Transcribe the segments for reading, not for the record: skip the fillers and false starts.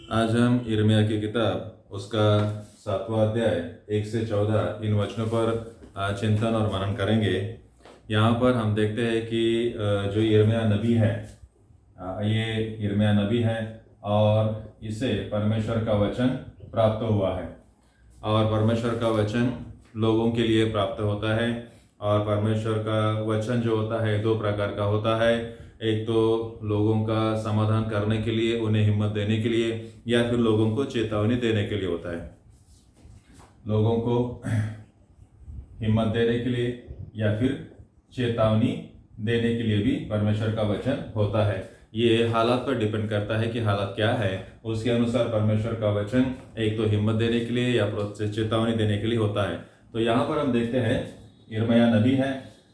आज हम यिर्मयाह की किताब उसका 7वां अध्याय 1 से 14 इन वचनों पर चिंतन और मनन करेंगे। यहाँ पर हम देखते हैं कि जो यिर्मयाह नबी है, ये यिर्मयाह नबी है और इसे परमेश्वर का वचन प्राप्त हुआ है। और परमेश्वर का वचन लोगों के लिए प्राप्त होता है। और परमेश्वर का वचन जो होता है दो प्रकार का होता है। एक तो लोगों का समाधान करने के लिए, उन्हें हिम्मत देने के लिए, या फिर लोगों को चेतावनी देने के लिए होता है। लोगों को हिम्मत देने के लिए या फिर चेतावनी देने के लिए भी परमेश्वर का वचन होता है। ये हालात पर डिपेंड करता है कि हालात क्या है, उसके अनुसार परमेश्वर का वचन एक तो हिम्मत देने के लिए या चेतावनी देने के लिए होता है। तो यहाँ पर हम देखते हैं यिर्मयाह नबी है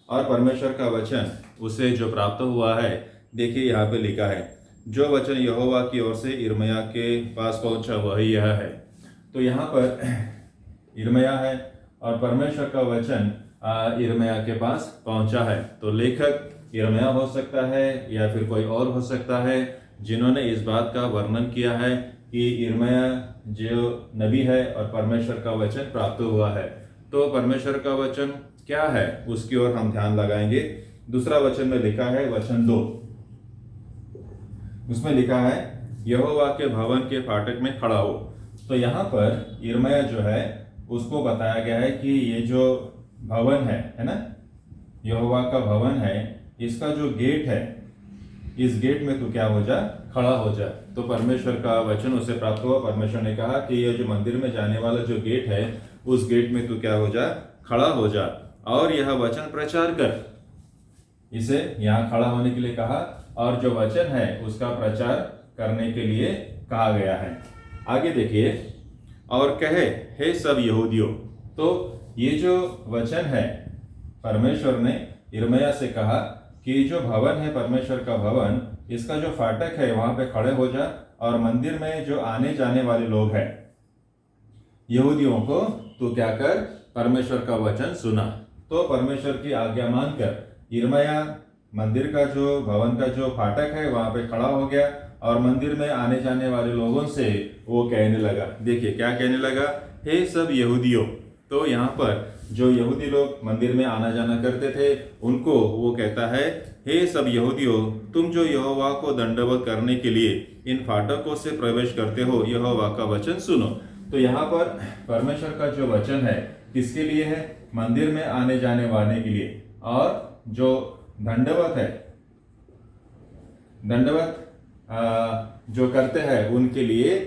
और परमेश्वर का वचन उसे जो प्राप्त हुआ है। देखिए यहाँ पे लिखा है, जो वचन यहोवा की ओर से यिर्मयाह के पास पहुंचा वही यह है। तो यहाँ पर यिर्मयाह है और परमेश्वर का वचन यिर्मयाह के पास पहुंचा है। तो लेखक यिर्मयाह हो सकता है या फिर कोई और हो सकता है जिन्होंने इस बात का वर्णन किया है कि यिर्मयाह जो नबी है और परमेश्वर का वचन प्राप्त हुआ है। तो परमेश्वर का वचन क्या है उसकी ओर हम ध्यान लगाएंगे। दूसरा वचन में लिखा है, वचन 2, उसमें लिखा है यहोवा के भवन के फाटक में खड़ा हो। तो यहाँ पर यिर्मयाह जो है उसको बताया गया है कि ये जो भवन है ना, यहोवा का भवन है, इसका जो गेट है, इस गेट में तू क्या हो जा, खड़ा हो जा। तो परमेश्वर का वचन उसे प्राप्त हुआ। परमेश्वर ने कहा कि ये जो मंदिर में जाने वाला जो गेट है, उस गेट में तू क्या हो जा, खड़ा हो जा और यह वचन प्रचार कर। इसे यहाँ खड़ा होने के लिए कहा और जो वचन है उसका प्रचार करने के लिए कहा गया है। आगे देखिए, और कहे हे सब यहूदियों। तो ये जो वचन है, परमेश्वर ने यिर्मयाह से कहा कि जो भवन है परमेश्वर का भवन, इसका जो फाटक है वहां पे खड़े हो जा और मंदिर में जो आने जाने वाले लोग हैं यहूदियों को तू क्या कर, परमेश्वर का वचन सुना। तो परमेश्वर की आज्ञा मानकर यिर्मयाह मंदिर का जो भवन का जो फाटक है वहां पे खड़ा हो गया और मंदिर में आने जाने वाले लोगों से वो कहने लगा। देखिए क्या कहने लगा, हे सब यहूदियों। तो यहाँ पर जो यहूदी लोग मंदिर में आना जाना करते थे उनको वो कहता है, हे सब यहूदियों, तुम जो यहोवा को दंडवत करने के लिए इन फाटकों से प्रवेश करते हो, यहोवा का वचन सुनो। तो यहाँ पर परमेश्वर का जो वचन है किसके लिए है, मंदिर में आने जाने वाले के लिए। और जो दंडवत है, दंडवत जो करते हैं उनके लिए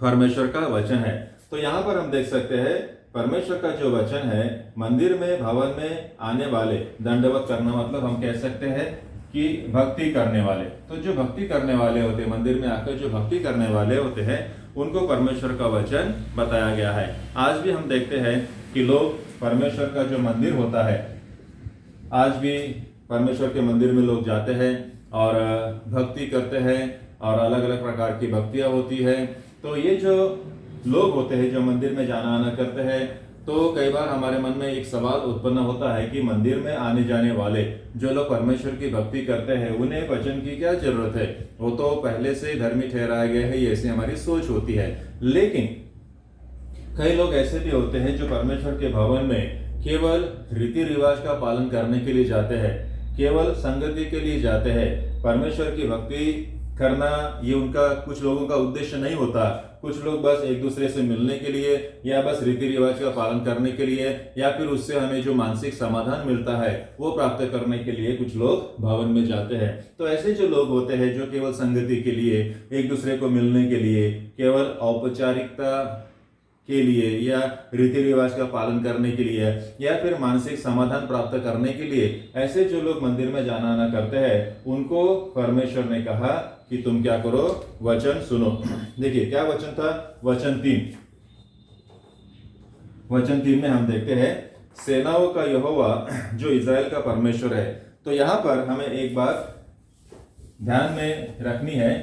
परमेश्वर का वचन है। तो यहाँ पर हम देख सकते हैं परमेश्वर का जो वचन है, मंदिर में भवन में आने वाले, दंडवत करना मतलब हम कह सकते हैं कि भक्ति करने वाले। तो जो भक्ति करने वाले होते हैं, मंदिर में आकर जो भक्ति करने वाले होते हैं, उनको परमेश्वर का वचन बताया गया है। आज भी हम देखते हैं कि लोग परमेश्वर का जो मंदिर होता है, आज भी परमेश्वर के मंदिर में लोग जाते हैं और भक्ति करते हैं और अलग अलग प्रकार की भक्तियां होती है। तो ये जो लोग होते हैं जो मंदिर में जाना आना करते हैं, तो कई बार हमारे मन में एक सवाल उत्पन्न होता है कि मंदिर में आने जाने वाले जो लोग परमेश्वर की भक्ति करते हैं उन्हें वचन की क्या जरूरत है, वो तो पहले से धर्मी ठहराया गया है, ये ऐसी हमारी सोच होती है। लेकिन कई लोग ऐसे भी होते हैं जो परमेश्वर के भवन में केवल रीति रिवाज का पालन करने के लिए जाते हैं, केवल संगति के लिए जाते हैं। परमेश्वर की भक्ति करना ये उनका, कुछ लोगों का उद्देश्य नहीं होता। कुछ लोग बस एक दूसरे से मिलने के लिए या बस रीति रिवाज का पालन करने के लिए या फिर उससे हमें जो मानसिक समाधान मिलता है वो प्राप्त करने के लिए कुछ लोग भवन में जाते हैं। तो ऐसे जो लोग होते हैं जो केवल संगति के लिए, एक दूसरे को मिलने के लिए, केवल औपचारिकता के लिए या रीति रिवाज का पालन करने के लिए या फिर मानसिक समाधान प्राप्त करने के लिए ऐसे जो लोग मंदिर में जाना आना करते हैं, उनको परमेश्वर ने कहा कि तुम क्या करो, वचन सुनो। देखिए क्या वचन था, वचन 3। वचन 3 में हम देखते हैं, सेनाओं का यहोवा जो इज़राइल का परमेश्वर है। तो यहाँ पर हमें एक बात ध्यान में रखनी है।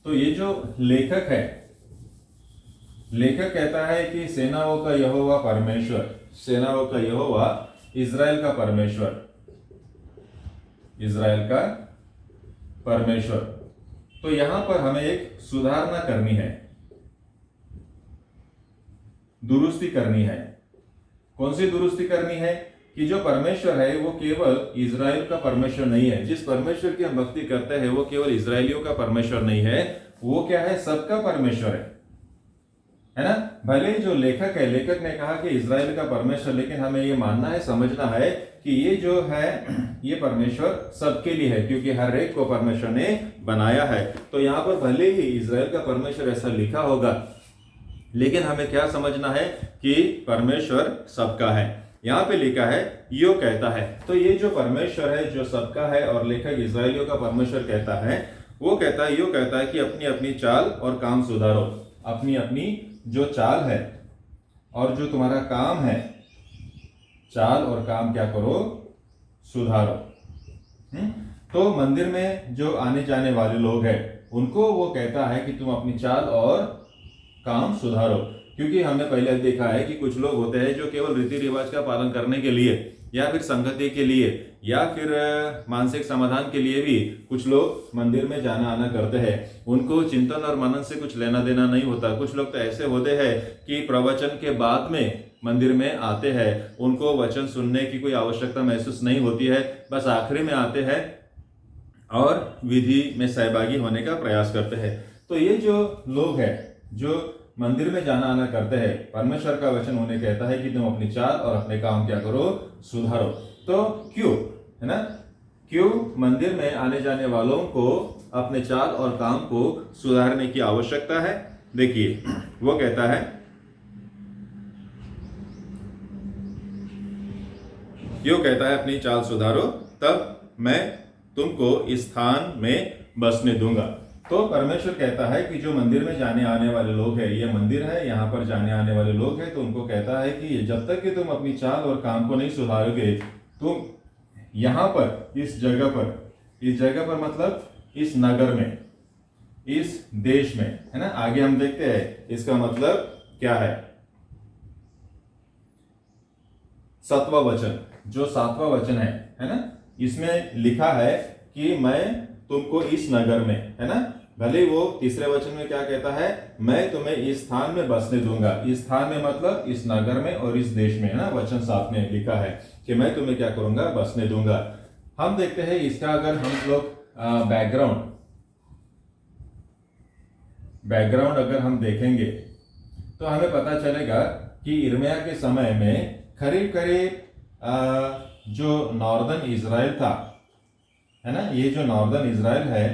तो ये जो लेखक है, लेखक कहता है कि सेनाओं का यहोवा परमेश्वर, सेनाओं का यहोवा इज़राइल का परमेश्वर, इज़राइल का परमेश्वर। तो यहां पर हमें एक सुधारना करनी है, दुरुस्ती करनी है। कौन सी दुरुस्ती करनी है? कि जो परमेश्वर है वो केवल इजराइल का परमेश्वर नहीं है। जिस परमेश्वर की हम भक्ति करते हैं वो केवल इजराइलियों का परमेश्वर नहीं है, वो क्या है? सबका परमेश्वर है ना। भले ही जो लेखक है, लेखक ने कहा कि इजराइल का परमेश्वर, लेकिन हमें ये मानना है, समझना है कि ये जो है ये परमेश्वर सबके लिए है, क्योंकि हर एक को परमेश्वर ने बनाया है। तो यहाँ पर भले ही इजराइल का परमेश्वर ऐसा लिखा होगा, लेकिन हमें क्या समझना है कि परमेश्वर सबका है। यहाँ पे लिखा है यो कहता है, तो ये जो परमेश्वर है जो सबका है और लेखक इजराइलियों का परमेश्वर कहता है, वो कहता है, यो कहता है कि अपनी अपनी चाल और काम सुधारो। अपनी अपनी जो चाल है और जो तुम्हारा काम है, चाल और काम क्या करो? सुधारो। तो मंदिर में जो आने जाने वाले लोग हैं उनको वो कहता है कि तुम अपनी चाल और काम सुधारो। क्योंकि हमने पहले देखा है कि कुछ लोग होते हैं जो केवल रीति रिवाज का पालन करने के लिए या फिर संगति के लिए या फिर मानसिक समाधान के लिए भी कुछ लोग मंदिर में जाना आना करते हैं। उनको चिंतन और मनन से कुछ लेना देना नहीं होता। कुछ लोग तो ऐसे होते हैं कि प्रवचन के बाद में मंदिर में आते हैं, उनको वचन सुनने की कोई आवश्यकता महसूस नहीं होती है, बस आखिरी में आते हैं और विधि में सहभागी होने का प्रयास करते हैं। तो ये जो लोग हैं जो मंदिर में जाना आना करते हैं, परमेश्वर का वचन उन्हें कहता है कि तुम अपनी चाल और अपने काम क्या करो? सुधारो। तो क्यों, है ना, क्यों मंदिर में आने जाने वालों को अपने चाल और काम को सुधारने की आवश्यकता है? देखिए वो कहता है, क्यों कहता है अपनी चाल सुधारो, तब मैं तुमको इस स्थान में बसने दूंगा। तो परमेश्वर कहता है कि जो मंदिर में जाने आने वाले लोग हैं, ये मंदिर है, यहाँ पर जाने आने वाले लोग हैं, तो उनको कहता है कि जब तक कि तुम अपनी चाल और काम को नहीं सुधारोगे, तुम यहाँ पर इस जगह पर मतलब इस नगर में, इस देश में, है ना। आगे हम देखते हैं इसका मतलब क्या है। सातवां वचन, जो सातवां वचन है ना, इसमें लिखा है कि मैं तुमको इस नगर में, है ना। भले वो तीसरे वचन में क्या कहता है? मैं तुम्हें इस स्थान में बसने दूंगा। इस स्थान में मतलब इस नगर में और इस देश में, है ना। वचन 7 में लिखा है कि मैं तुम्हें क्या करूंगा? बसने दूंगा। हम देखते हैं इसका अगर हम लोग बैकग्राउंड अगर हम देखेंगे तो हमें पता चलेगा कि यिर्मयाह के समय में करीब जो नॉर्दर्न इजराइल था, है ना, ये जो नॉर्दर्न इजराइल है,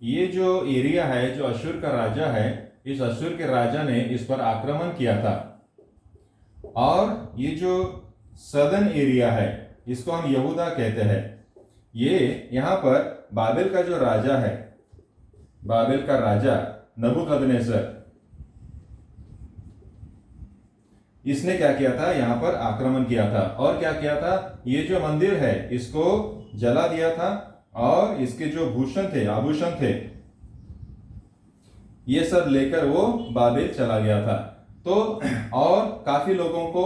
ये जो एरिया है, जो अशूर का राजा है, इस अशूर के राजा ने इस पर आक्रमण किया था। और ये जो सदर्न एरिया है इसको हम यहूदा कहते हैं। ये यहाँ पर बाबेल का जो राजा है, बाबेल का राजा नबूकदनेस्सर, इसने क्या किया था? यहाँ पर आक्रमण किया था। और क्या किया था? ये जो मंदिर है इसको जला दिया था और इसके जो आभूषण थे, ये सब लेकर वो बाबेल चला गया था। तो और काफी लोगों को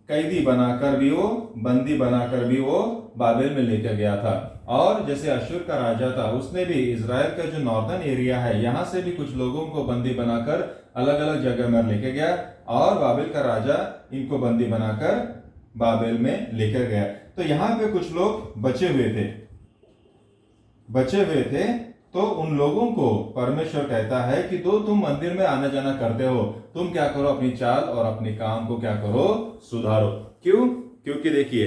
कैदी बनाकर भी वो, बंदी बनाकर भी वो बाबेल में लेकर गया था। और जैसे अशूर का राजा था, उसने भी इजराइल का जो नॉर्दर्न एरिया है, यहां से भी कुछ लोगों को बंदी बनाकर अलग अलग जगह में लेके गया और बाबेल का राजा इनको बंदी बनाकर बाबेल में लेकर गया। तो यहाँ पे कुछ लोग बचे हुए थे। तो उन लोगों को परमेश्वर कहता है कि तो तुम मंदिर में आना जाना करते हो, तुम क्या करो? अपनी चाल और अपने काम को क्या करो? सुधारो। क्यों? क्योंकि देखिए,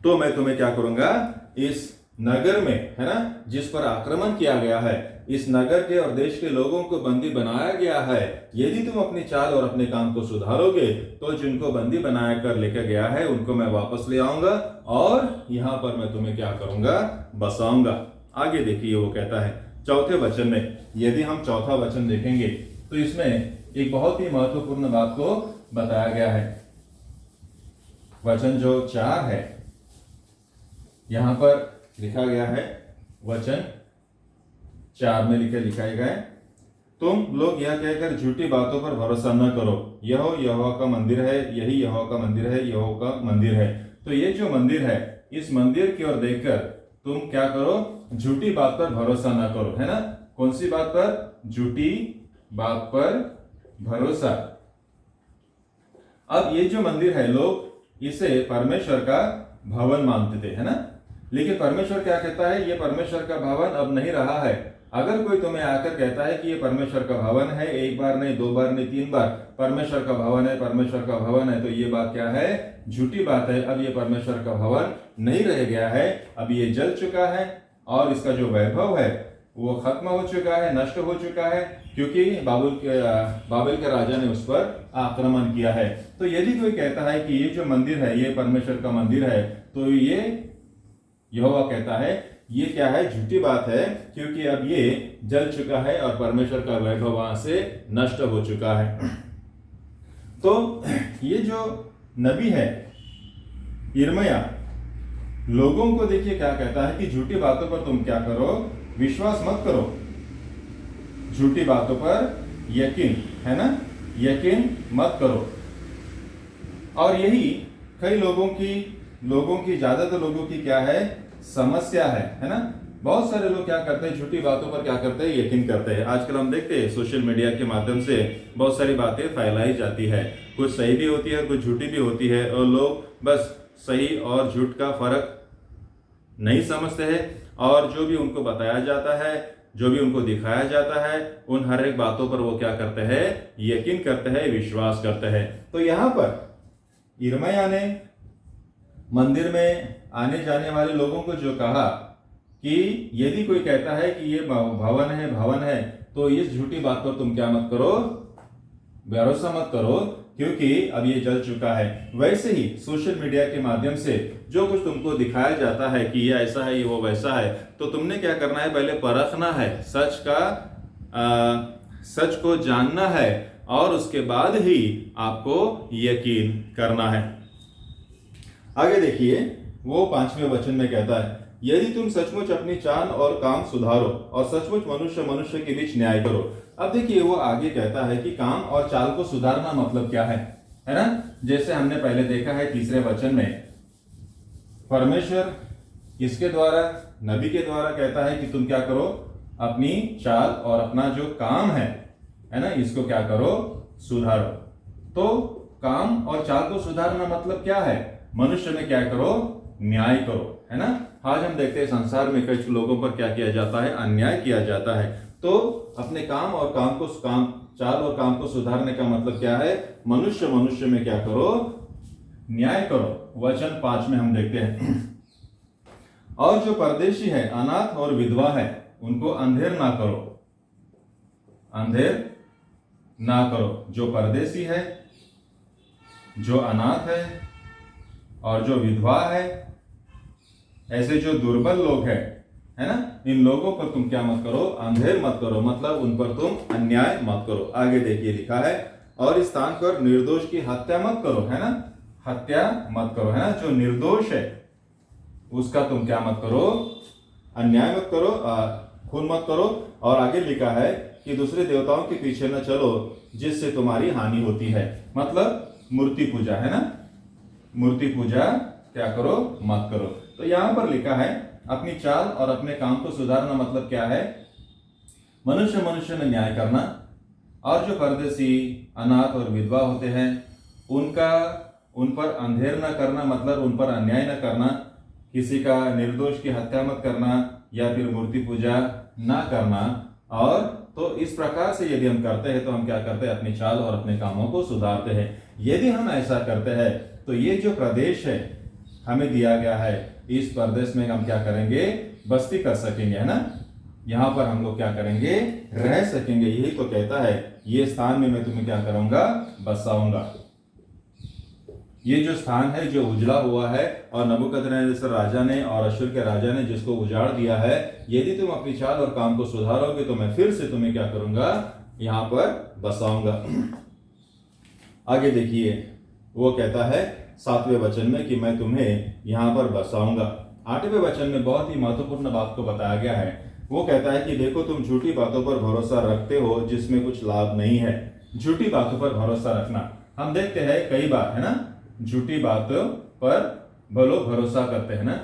तो मैं तुम्हें क्या करूंगा? इस नगर में, है ना, जिस पर आक्रमण किया गया है, इस नगर के और देश के लोगों को बंदी बनाया गया है, यदि तुम अपनी चाल और अपने काम को सुधारोगे तो जिनको बंदी बनाया कर लेकर गया है उनको मैं वापस ले आऊंगा और यहां पर मैं तुम्हें क्या करूंगा? बसाऊंगा। आगे देखिए वो कहता है चौथे वचन में, यदि हम चौथा वचन देखेंगे तो इसमें एक बहुत ही महत्वपूर्ण बात को बताया गया है। वचन जो 4 है, यहां पर लिखा गया है, वचन 4 में लिखा गया है, तुम लोग यह कहकर झूठी बातों पर भरोसा न करो, यह यहोवा का मंदिर है, यही यहोवा का मंदिर है, यहोवा का मंदिर है। तो ये जो मंदिर है, इस मंदिर की ओर देखकर तुम क्या करो, झूठी बात पर भरोसा ना करो, है ना। कौन सी बात पर? झूठी बात पर भरोसा। अब ये जो मंदिर है, लोग इसे परमेश्वर का भवन मानते थे, है ना। लेकिन परमेश्वर क्या कहता है, ये परमेश्वर का भवन अब नहीं रहा है। अगर कोई तुम्हें आकर कहता है कि ये परमेश्वर का भवन है, एक बार नहीं, दो बार नहीं, तीन बार परमेश्वर का भवन है, परमेश्वर का भवन है, तो ये बात क्या है? झूठी बात है। अब ये परमेश्वर का भवन नहीं रह गया है, अब ये जल चुका है और इसका जो वैभव है वो खत्म हो चुका है, नष्ट हो चुका है, क्योंकि बाबिल के राजा ने उस पर आक्रमण किया है। तो यदि कोई कहता है कि ये जो मंदिर है ये परमेश्वर का मंदिर है, तो ये यहोवा कहता है ये क्या है? झूठी बात है, क्योंकि अब ये जल चुका है और परमेश्वर का वैभव वहां से नष्ट हो चुका है। तो ये जो नबी है यिर्मयाह, लोगों को देखिए क्या कहता है कि झूठी बातों पर तुम क्या करो? विश्वास मत करो, झूठी बातों पर यकीन, है ना, यकीन मत करो। और यही कई लोगों की ज्यादातर लोगों की क्या है? समस्या है ना। बहुत सारे लोग क्या करते हैं? झूठी बातों पर क्या करते हैं? यकीन करते हैं। आजकल हम देखते हैं सोशल मीडिया के माध्यम से बहुत सारी बातें फैलाई जाती है, कुछ सही भी होती है, कुछ झूठी भी होती है, और लोग बस सही और झूठ का फर्क नहीं समझते हैं, और जो भी उनको बताया जाता है, जो भी उनको दिखाया जाता है, उन हर एक बातों पर वो क्या करते हैं? यकीन करते हैं, विश्वास करते हैं। तो यहां पर यिर्मयाह ने मंदिर में आने जाने वाले लोगों को जो कहा कि यदि कोई कहता है कि ये भवन है, तो इस झूठी बात पर तुम क्या मत करो? भरोसा मत करो, क्योंकि अब ये जल चुका है। वैसे ही सोशल मीडिया के माध्यम से जो कुछ तुमको दिखाया जाता है कि ये ऐसा है, ये वो वैसा है, तो तुमने क्या करना है? पहले परखना है, सच को जानना है, और उसके बाद ही आपको यकीन करना है। आगे देखिए, वो 5वें वचन में कहता है, यदि तुम सचमुच अपनी चाल और काम सुधारो और सचमुच मनुष्य के बीच न्याय करो। अब देखिए वो आगे कहता है कि काम और चाल को सुधारना मतलब क्या है ना। जैसे हमने पहले देखा है 3रे वचन में, परमेश्वर किसके द्वारा? नबी के द्वारा कहता है कि तुम क्या करो? अपनी चाल और अपना जो काम है ना, इसको क्या करो? सुधारो। तो काम और चाल को सुधारना मतलब क्या है? मनुष्य में क्या करो? न्याय करो, है ना। आज हम देखते हैं संसार में कई लोगों पर क्या किया जाता है? अन्याय किया जाता है। तो अपने चाल और काम को सुधारने का मतलब क्या है? मनुष्य में क्या करो? न्याय करो। वचन 5 में हम देखते हैं, और जो परदेशी है, अनाथ और विधवा है, उनको अंधेर ना करो, अंधेर ना करो। जो परदेशी है, जो अनाथ है और जो विधवा है, ऐसे जो दुर्बल लोग हैं, है ना, इन लोगों पर तुम क्या मत करो? अंधेर मत करो, मतलब उन पर तुम अन्याय मत करो। आगे देखिए लिखा है, और इस स्थान पर निर्दोष की हत्या मत करो, है ना, हत्या मत करो, है ना। जो निर्दोष है उसका तुम क्या मत करो? अन्याय मत करो, खून मत करो। और आगे लिखा है कि दूसरे देवताओं के पीछे न चलो जिससे तुम्हारी हानि होती है, मतलब मूर्ति पूजा, है ना। मूर्ति पूजा क्या करो? मत करो। तो यहां पर लिखा है अपनी चाल और अपने काम को सुधारना मतलब क्या है? मनुष्य में न्याय करना, और जो परदेशी, अनाथ और विधवा होते हैं उन पर अंधेर न करना, मतलब उन पर अन्याय न करना, किसी का निर्दोष की हत्या मत करना, या फिर मूर्ति पूजा ना करना। और तो इस प्रकार से यदि हम करते हैं तो हम क्या करते हैं? अपनी चाल और अपने कामों को सुधारते हैं। यदि हम ऐसा करते हैं तो ये जो प्रदेश है हमें दिया गया है, इस प्रदेश में हम क्या करेंगे? बस्ती कर सकेंगे, है ना। यहाँ पर हम लोग क्या करेंगे? रह सकेंगे। यही तो कहता है, ये स्थान में मैं तुम्हें क्या करूंगा? बसाऊंगा। ये जो स्थान है जो उजड़ा हुआ है, और नबूकदनेस्सर राजा ने और अश्शूर के राजा ने जिसको उजाड़ दिया है, यदि तुम अपनी चाल और काम को सुधारोगे तो मैं फिर से तुम्हें क्या करूंगा? यहाँ पर बसाऊंगा। आगे देखिए वो कहता है 7वें वचन में कि मैं तुम्हें यहाँ पर बसाऊंगा। 8वें वचन में बहुत ही महत्वपूर्ण बात को बताया गया है। वो कहता है कि देखो तुम झूठी बातों पर भरोसा रखते हो जिसमें कुछ लाभ नहीं है। झूठी बातों पर भरोसा रखना, हम देखते हैं कई बार, है ना, झूठी बातों पर लोग भरोसा करते हैं ना।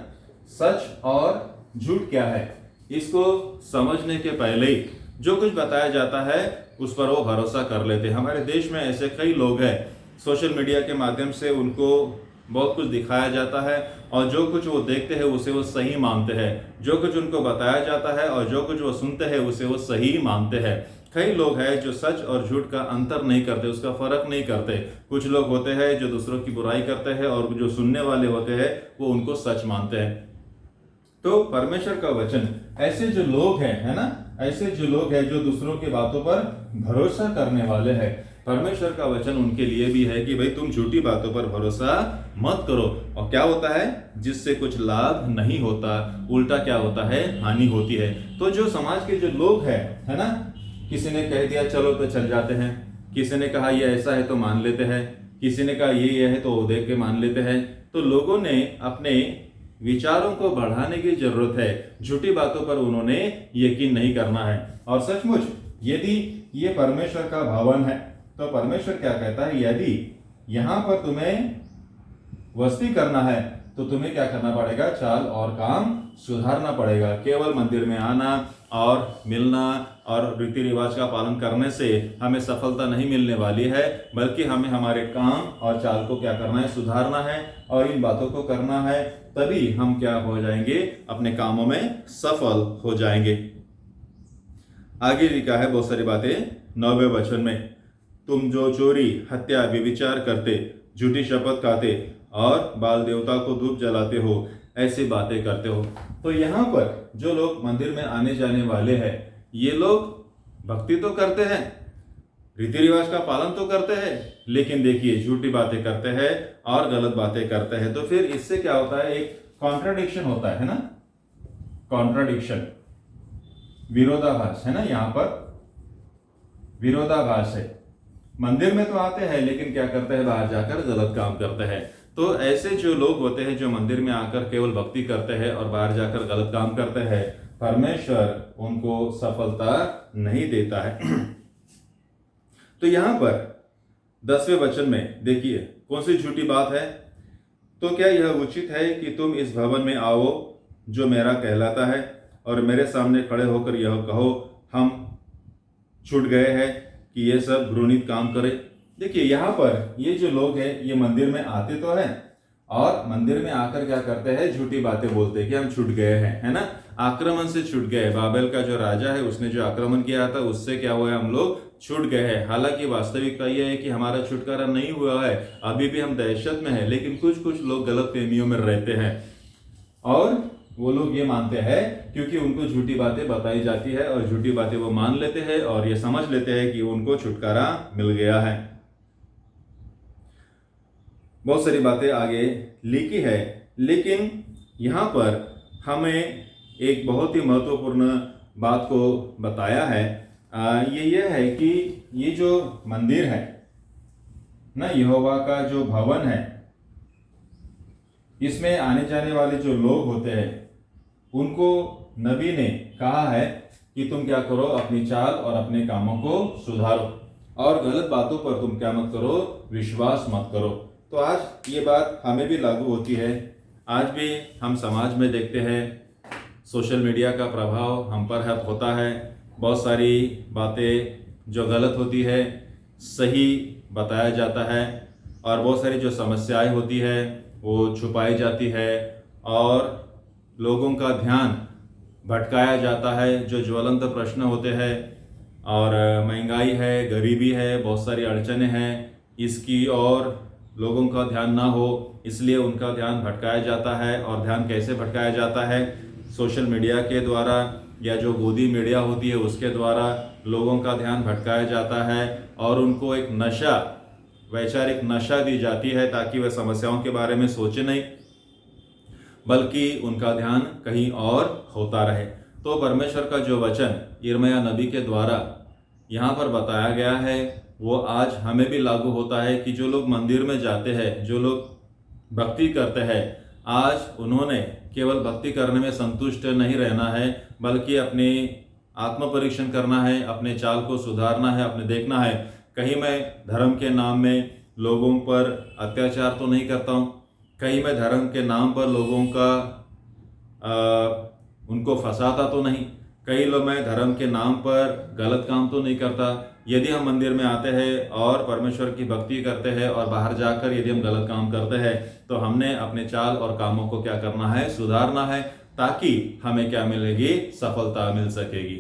सच और झूठ क्या है, इसको समझने के पहले ही जो कुछ बताया जाता है उस पर वो भरोसा कर लेते हैं। हमारे देश में ऐसे कई लोग हैं, सोशल मीडिया के माध्यम से उनको बहुत कुछ दिखाया जाता है और जो कुछ वो देखते हैं उसे वो सही मानते हैं, जो कुछ उनको बताया जाता है और जो कुछ वो सुनते हैं उसे वो सही मानते हैं। कई लोग हैं जो सच और झूठ का अंतर नहीं करते, उसका फर्क नहीं करते। कुछ लोग होते हैं जो दूसरों की बुराई करते हैं और जो सुनने वाले होते हैं वो उनको सच मानते हैं। तो परमेश्वर का वचन, ऐसे जो लोग हैं, है ना, ऐसे जो लोग हैं जो दूसरों की बातों पर भरोसा करने वाले हैं, परमेश्वर का वचन उनके लिए भी है कि भाई तुम झूठी बातों पर भरोसा मत करो। और क्या होता है, जिससे कुछ लाभ नहीं होता, उल्टा क्या होता है, हानि होती है। तो जो समाज के जो लोग हैं, है ना, किसी ने कह दिया चलो तो चल जाते हैं, किसी ने कहा ये ऐसा है तो मान लेते हैं, किसी ने कहा ये है तो वो देख के मान लेते हैं। तो लोगों ने अपने विचारों को बढ़ाने की जरूरत है, झूठी बातों पर उन्होंने यकीन नहीं करना है। और सचमुच यदि ये परमेश्वर का भवन है तो परमेश्वर क्या कहता है, यदि यहां पर तुम्हें वस्ती करना है तो तुम्हें क्या करना पड़ेगा, चाल और काम सुधारना पड़ेगा। केवल मंदिर में आना और मिलना और रीति रिवाज का पालन करने से हमें सफलता नहीं मिलने वाली है, बल्कि हमें हमारे काम और चाल को क्या करना है, सुधारना है और इन बातों को करना है। तभी हम क्या हो जाएंगे, अपने कामों में सफल हो जाएंगे। आगे लिखा है बहुत सारी बातें 9वें वचन में, तुम जो चोरी, हत्या, व्यभिचार करते, झूठी शपथ खाते और बाल देवता को धूप जलाते हो, ऐसी बातें करते हो। तो यहाँ पर जो लोग मंदिर में आने जाने वाले हैं, ये लोग भक्ति तो करते हैं, रीति रिवाज का पालन तो करते हैं, लेकिन देखिए झूठी बातें करते हैं और गलत बातें करते हैं। तो फिर इससे क्या होता है, एक कॉन्ट्राडिक्शन होता है ना, कॉन्ट्राडिक्शन, विरोधाभास है ना, यहाँ पर विरोधाभास है। मंदिर में तो आते हैं लेकिन क्या करते हैं, बाहर जाकर गलत काम करते हैं। तो ऐसे जो लोग होते हैं जो मंदिर में आकर केवल भक्ति करते हैं और बाहर जाकर गलत काम करते हैं, परमेश्वर उनको सफलता नहीं देता है। तो यहां पर 10वें वचन में देखिए कौन सी झूठी बात है, तो क्या यह उचित है कि तुम इस भवन में आओ जो मेरा कहलाता है और मेरे सामने खड़े होकर यह कहो, हम छूट गए हैं कि ये सब घृणित काम करे। देखिए यहाँ पर ये जो लोग हैं ये मंदिर में आते तो हैं और मंदिर में आकर क्या करते हैं, झूठी बातें बोलते हैं कि हम छूट गए हैं, है ना, आक्रमण से छूट गए। बाबेल का जो राजा है उसने जो आक्रमण किया था उससे क्या हुआ, हम लोग छूट गए हैं। हालांकि वास्तविकता यह है कि हमारा छुटकारा नहीं हुआ है, अभी भी हम दहशत में हैं, लेकिन कुछ कुछ लोग गलत फहमियों में रहते हैं और वो लोग ये मानते हैं क्योंकि उनको झूठी बातें बताई जाती है और झूठी बातें वो मान लेते हैं और ये समझ लेते हैं कि उनको छुटकारा मिल गया है। बहुत सारी बातें आगे लिखी है, लेकिन यहाँ पर हमें एक बहुत ही महत्वपूर्ण बात को बताया है। ये है कि ये जो मंदिर है ना, यहोवा का जो भवन है, इसमें आने जाने वाले जो लोग होते हैं उनको नबी ने कहा है कि तुम क्या करो, अपनी चाल और अपने कामों को सुधारो और गलत बातों पर तुम क्या मत करो, विश्वास मत करो। तो आज ये बात हमें भी लागू होती है। आज भी हम समाज में देखते हैं सोशल मीडिया का प्रभाव हम पर होता है। बहुत सारी बातें जो गलत होती है सही बताया जाता है और बहुत सारी जो समस्याएं होती है वो छुपाई जाती है और लोगों का ध्यान भटकाया जाता है। जो ज्वलंत प्रश्न होते हैं और महंगाई है, गरीबी है, बहुत सारी अड़चनें हैं, इसकी और लोगों का ध्यान ना हो इसलिए उनका ध्यान भटकाया जाता है। और ध्यान कैसे भटकाया जाता है, सोशल मीडिया के द्वारा या जो गोदी मीडिया होती है उसके द्वारा लोगों का ध्यान भटकाया जाता है और उनको एक नशा, वैचारिक नशा दी जाती है ताकि वह समस्याओं के बारे में सोचे नहीं बल्कि उनका ध्यान कहीं और होता रहे। तो परमेश्वर का जो वचन यिर्मयाह नबी के द्वारा यहाँ पर बताया गया है वो आज हमें भी लागू होता है कि जो लोग मंदिर में जाते हैं, जो लोग भक्ति करते हैं, आज उन्होंने केवल भक्ति करने में संतुष्ट नहीं रहना है बल्कि अपने आत्म परीक्षण करना है, अपने चाल को सुधारना है, अपने देखना है कहीं मैं धर्म के नाम में लोगों पर अत्याचार तो नहीं करता हूँ, कहीं मैं धर्म के नाम पर लोगों का उनको फंसाता तो नहीं, कई लोग मैं धर्म के नाम पर गलत काम तो नहीं करता। यदि हम मंदिर में आते हैं और परमेश्वर की भक्ति करते हैं और बाहर जाकर यदि हम गलत काम करते हैं तो हमने अपने चाल और कामों को क्या करना है, सुधारना है, ताकि हमें क्या मिलेगी, सफलता मिल सकेगी।